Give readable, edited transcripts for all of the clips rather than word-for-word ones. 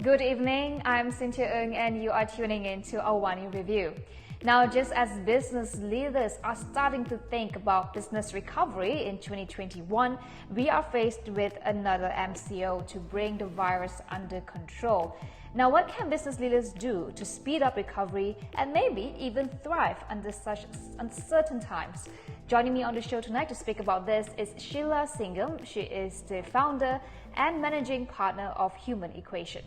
Good evening, I'm Cynthia Ng and you are tuning in to AWANI Review. Now, just as business leaders are starting to think about business recovery in 2021, we are faced with another MCO to bring the virus under control. Now, what can business leaders do to speed up recovery and maybe even thrive under such uncertain times? Joining me on the show tonight to speak about this is Sheila Singam. She is the founder and managing partner of Human Equation.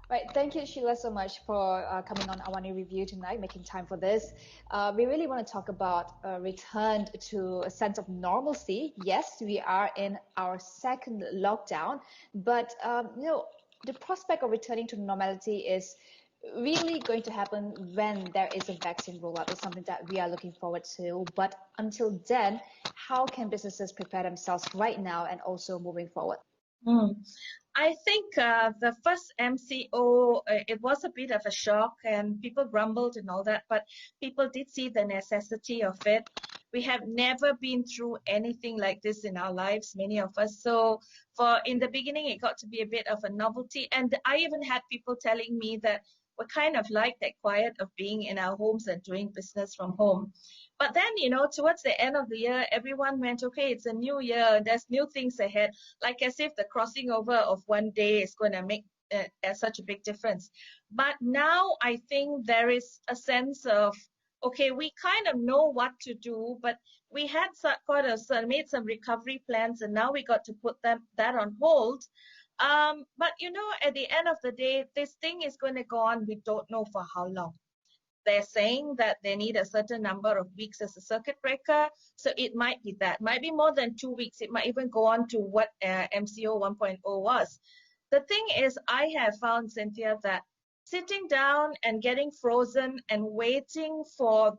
Right, thank you, Sheila, so much for coming on AWANI Review tonight, making time for this. We really want to talk about a return to a sense of normalcy. Yes, we are in our second lockdown, but the prospect of returning to normality is really going to happen when there is a vaccine rollout. It's something that we are looking forward to. But until then, how can businesses prepare themselves right now and also moving forward? I think the first MCO, it was a bit of a shock and people grumbled and all that, but people did see the necessity of it. We have never been through anything like this in our lives, many of us. So in the beginning, it got to be a bit of a novelty. And I even had people telling me that we kind of like that quiet of being in our homes and doing business from home. But then, towards the end of the year, everyone went, okay, it's a new year, there's new things ahead, like as if the crossing over of one day is going to make such a big difference. But now I think there is a sense of, okay, we kind of know what to do, but we had made some recovery plans and now we got to put that on hold. But at the end of the day, this thing is going to go on. We don't know for how long. They're saying that they need a certain number of weeks as a circuit breaker. So it might be that. Might be more than 2 weeks. It might even go on to what MCO 1.0 was. The thing is, I have found, Cynthia, that sitting down and getting frozen and waiting for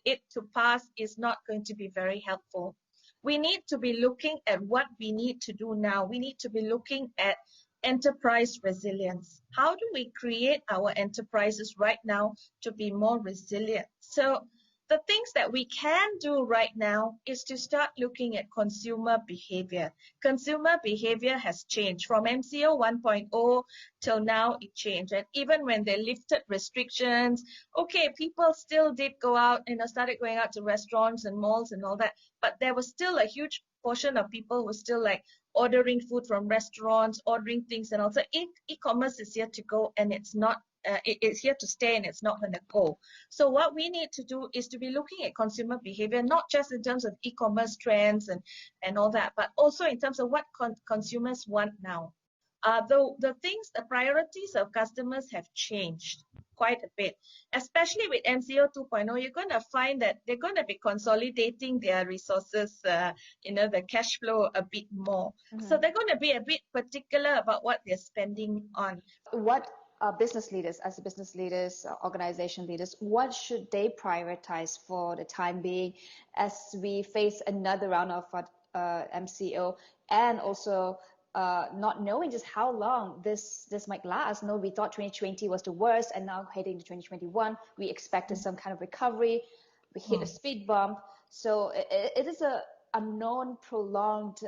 it to pass is not going to be very helpful. We need to be looking at what we need to do now. We need to be looking at enterprise resilience. How do we create our enterprises right now to be more resilient? So the things that we can do right now is to start looking at consumer behavior. Consumer behavior has changed from MCO 1.0 till now. It changed, and even when they lifted restrictions, okay, people still did go out, started going out to restaurants and malls and all that, but there was still a huge portion of people who were still like ordering food from restaurants, ordering things, and also e-commerce is here to go, and it's not. It's here to stay and it's not going to go. So what we need to do is to be looking at consumer behavior, not just in terms of e-commerce trends and all that, but also in terms of what consumers want now. The priorities of customers have changed quite a bit, especially with MCO 2.0. You're going to find that they're going to be consolidating their resources, the cash flow a bit more. So they're going to be a bit particular about what they're spending on. What business leaders, organization leaders, what should they prioritize for the time being as we face another round of MCO, and also not knowing just how long this might last? We thought 2020 was the worst, and now heading to 2021, we expected some kind of recovery. We hit a speed bump. So it is a unknown, prolonged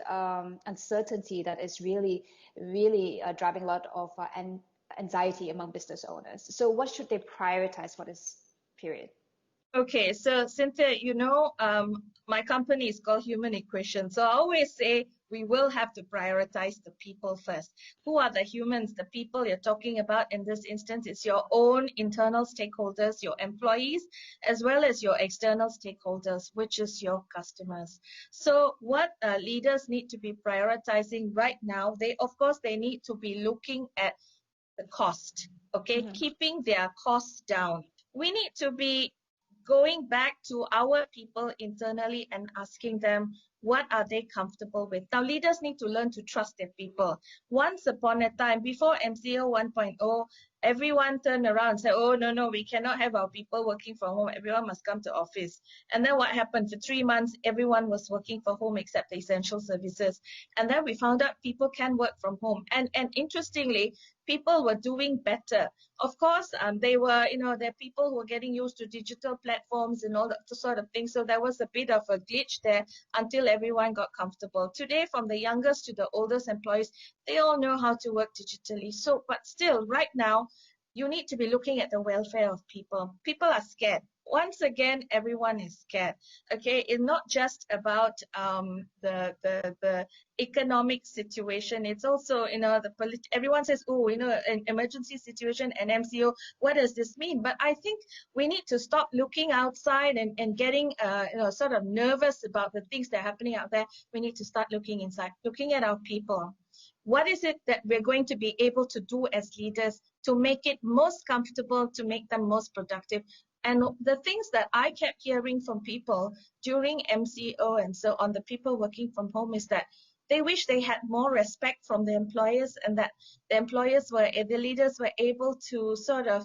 uncertainty that is really, really driving a lot of anxiety among business owners. So what should they prioritize for this period? Okay, so Cynthia, my company is called Human Equation. So I always say we will have to prioritize the people first. Who are the humans, the people you're talking about in this instance? It's your own internal stakeholders, your employees, as well as your external stakeholders, which is your customers. So what leaders need to be prioritizing right now, they need to be looking at the cost, okay, keeping their costs down. We need to be going back to our people internally and asking them, what are they comfortable with? Now, leaders need to learn to trust their people. Once upon a time, before MCO 1.0, everyone turned around and said, oh, no, we cannot have our people working from home. Everyone must come to office. And then what happened? For 3 months, everyone was working from home except the essential services. And then we found out people can work from home. And interestingly, people were doing better. Of course, they were, there are people who were getting used to digital platforms and all that sort of thing. So there was a bit of a glitch there until everyone got comfortable. Today, from the youngest to the oldest employees, they all know how to work digitally. So, but still, right now, you need to be looking at the welfare of people. People are scared. Once again, everyone is scared. Okay, it's not just about the economic situation. It's also, everyone says, oh, an emergency situation, an MCO. What does this mean? But I think we need to stop looking outside and getting sort of nervous about the things that are happening out there. We need to start looking inside, looking at our people. What is it that we're going to be able to do as leaders to make it most comfortable, to make them most productive? And the things that I kept hearing from people during MCO and so on, the people working from home, is that they wish they had more respect from the employers, and that the leaders were able to sort of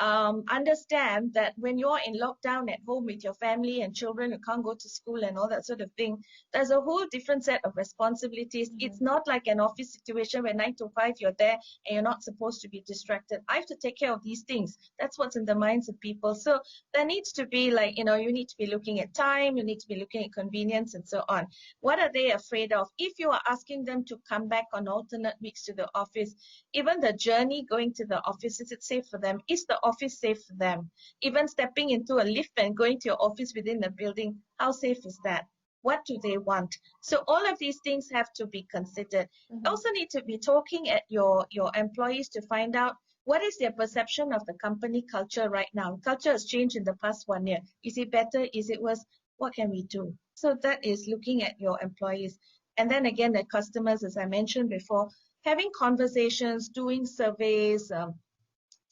understand that when you're in lockdown at home with your family and children who can't go to school and all that sort of thing, there's a whole different set of responsibilities. It's not like an office situation where 9 to 5 you're there and you're not supposed to be distracted. I have to take care of these things. That's what's in the minds of people. So there needs to be you need to be looking at time, you need to be looking at convenience and so on. What are they afraid of? If you are asking them to come back on alternate weeks to the office, even the journey going to the office, is it safe for them? Is the office safe for them? Even stepping into a lift and going to your office within the building, how safe is that? What do they want? So all of these things have to be considered. Also need to be talking at your employees to find out what is their perception of the company culture right now. Culture has changed in the past 1 year. Is it better? Is it worse? What can we do? So that is looking at your employees. And then again, the customers, as I mentioned before, having conversations, doing surveys,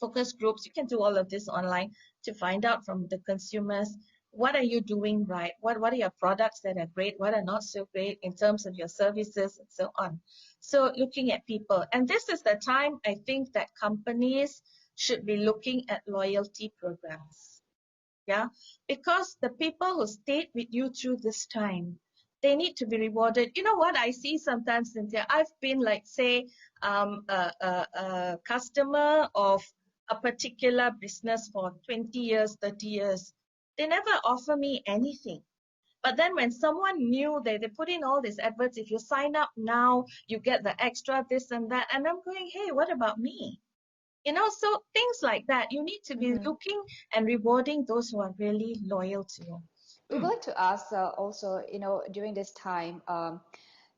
focus groups. You can do all of this online to find out from the consumers, what are you doing right? What are your products that are great? What are not so great in terms of your services and so on? So looking at people. And this is the time I think that companies should be looking at loyalty programs. Yeah, because the people who stayed with you through this time, they need to be rewarded. You know what I see sometimes, Cynthia? I've been say, a customer of a particular business for 20 years, 30 years. They never offer me anything. But then when someone new, they put in all these adverts, if you sign up now, you get the extra this and that. And I'm going, hey, what about me? So things like that, you need to be looking and rewarding those who are really loyal to you. We would like to ask also, during this time,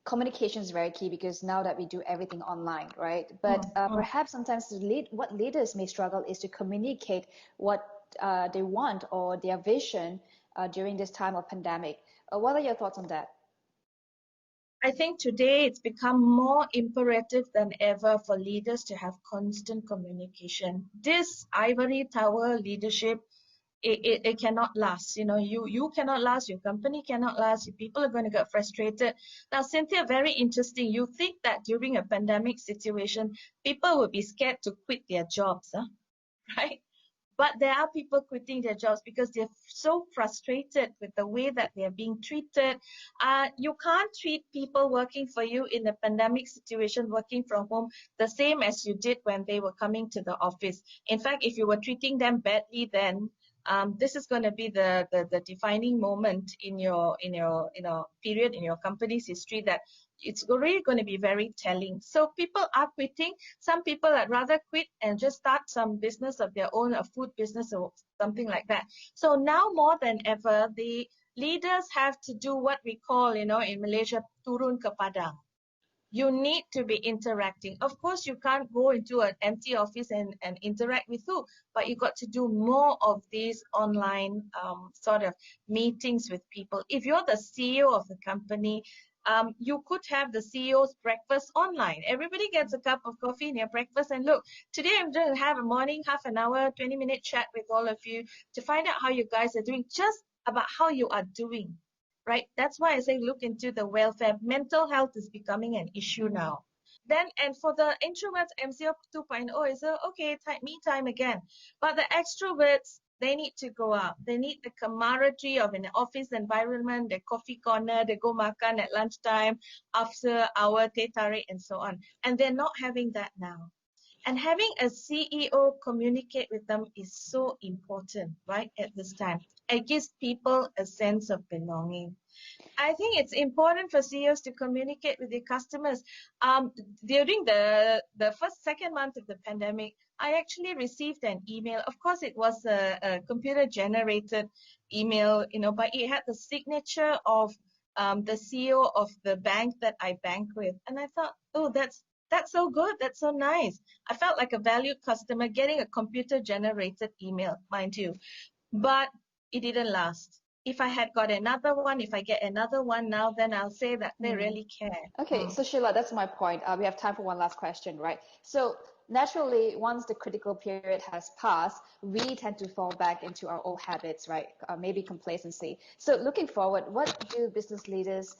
communication is very key, because now that we do everything online, right? But perhaps sometimes what leaders may struggle is to communicate what they want or their vision during this time of pandemic. What are your thoughts on that? I think today it's become more imperative than ever for leaders to have constant communication. This ivory tower leadership, it cannot last. You cannot last, your company cannot last, your people are going to get frustrated. Now, Cynthia, very interesting. You think that during a pandemic situation, people would be scared to quit their jobs, right? But there are people quitting their jobs because they're so frustrated with the way that they're being treated. You can't treat people working for you in a pandemic situation, working from home, the same as you did when they were coming to the office. In fact, if you were treating them badly, then this is going to be the defining moment in your period in your company's history, that it's really going to be very telling. So people are quitting. Some people would rather quit and just start some business of their own, a food business or something like that. So now more than ever, the leaders have to do what we call, in Malaysia, turun ke padang. You need to be interacting. Of course, you can't go into an empty office and interact with who, but you got to do more of these online sort of meetings with people. If you're the CEO of the company, you could have the CEO's breakfast online. Everybody gets a cup of coffee in their breakfast, and look, today I'm going to have a morning, half an hour, 20-minute chat with all of you to find out how you guys are doing, just about how you are doing. Right? That's why I say look into the welfare. Mental health is becoming an issue now. Then, and for the introverts, MCO 2.0 is okay, me time again. But the extroverts, they need to go out. They need the camaraderie of an office environment, the coffee corner, they go makan at lunchtime, after hour, teh tarik, and so on. And they're not having that now. And having a CEO communicate with them is so important, right, at this time. It gives people a sense of belonging. I think it's important for CEOs to communicate with their customers. During the second month of the pandemic, I actually received an email. Of course, it was a computer-generated email, but it had the signature of the CEO of the bank that I bank with, and I thought, oh, that's so good. That's so nice. I felt like a valued customer getting a computer-generated email, mind you, but it didn't last. If I had got another one, if I get another one now, then I'll say that they really care. Okay, so Sheila, that's my point. We have time for one last question, right? So naturally, once the critical period has passed, we tend to fall back into our old habits, right? Maybe complacency. So looking forward, what do business leaders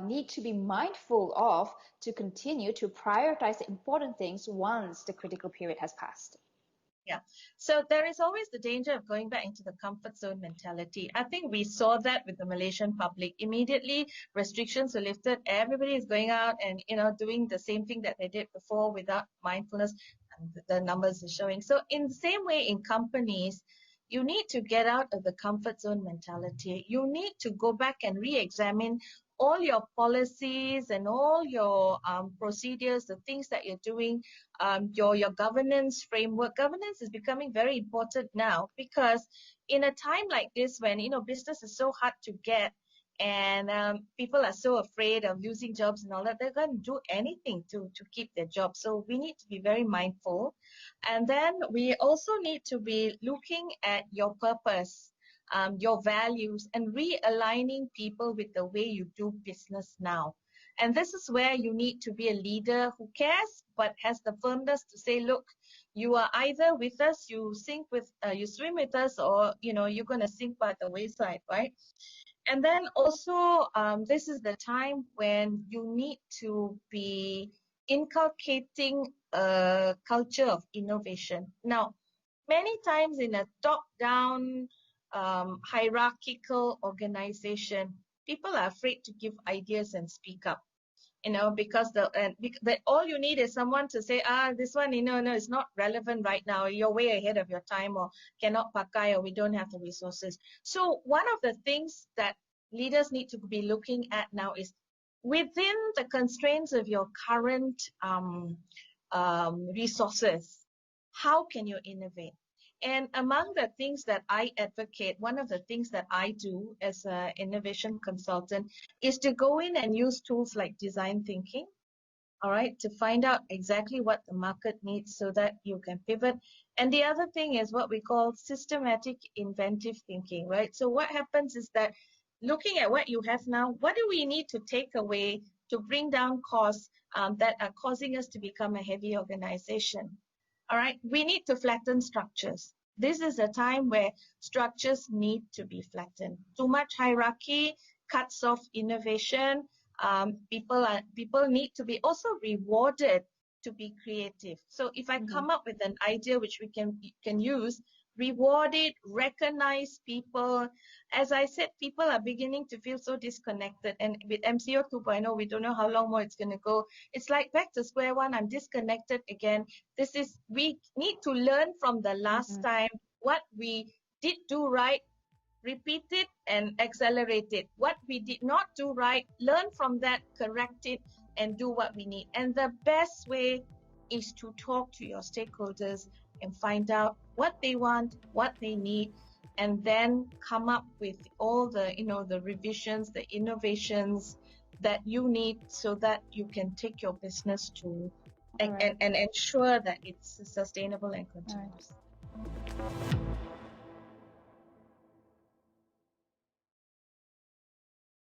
need to be mindful of to continue to prioritize the important things once the critical period has passed? Yeah. So there is always the danger of going back into the comfort zone mentality. I think we saw that with the Malaysian public. Immediately, restrictions were lifted. Everybody is going out and, doing the same thing that they did before without mindfulness. And the numbers are showing. So in the same way, in companies, you need to get out of the comfort zone mentality. You need to go back and re-examine all your policies and all your procedures, the things that you're doing, your governance framework. Governance is becoming very important now, because in a time like this when business is so hard to get and people are so afraid of losing jobs and all that, they're going to do anything to keep their jobs. So we need to be very mindful. And then we also need to be looking at your purpose, your values, and realigning people with the way you do business now. And this is where you need to be a leader who cares but has the firmness to say, look, you are either with us, you swim with us, or you're going to sink by the wayside, right? And then also, this is the time when you need to be inculcating a culture of innovation. Now, many times in a top-down hierarchical organization, people are afraid to give ideas and speak up, because all you need is someone to say, this one, no, it's not relevant right now. You're way ahead of your time, or cannot pakai, or we don't have the resources. So one of the things that leaders need to be looking at now is, within the constraints of your current resources, how can you innovate? And among the things that I advocate, one of the things that I do as an innovation consultant is to go in and use tools like design thinking, all right, to find out exactly what the market needs so that you can pivot. And the other thing is what we call systematic inventive thinking, right? So what happens is that, looking at what you have now, what do we need to take away to bring down costs that are causing us to become a heavy organization? All right, we need to flatten structures. This is a time where structures need to be flattened. Too much hierarchy cuts off innovation. People need to be also rewarded to be creative. So if I come up with an idea which we can use, reward it, recognize people. As I said, people are beginning to feel so disconnected. And with MCO 2.0, we don't know how long more it's going to go. It's like back to square one. I'm disconnected again. We need to learn from the last time what we did do right, repeat it and accelerate it. What we did not do right, learn from that, correct it, and do what we need. And the best way is to talk to your stakeholders and find out what they want, what they need, and then come up with all the, the revisions, the innovations that you need so that you can take your business to and ensure that it's sustainable and continuous.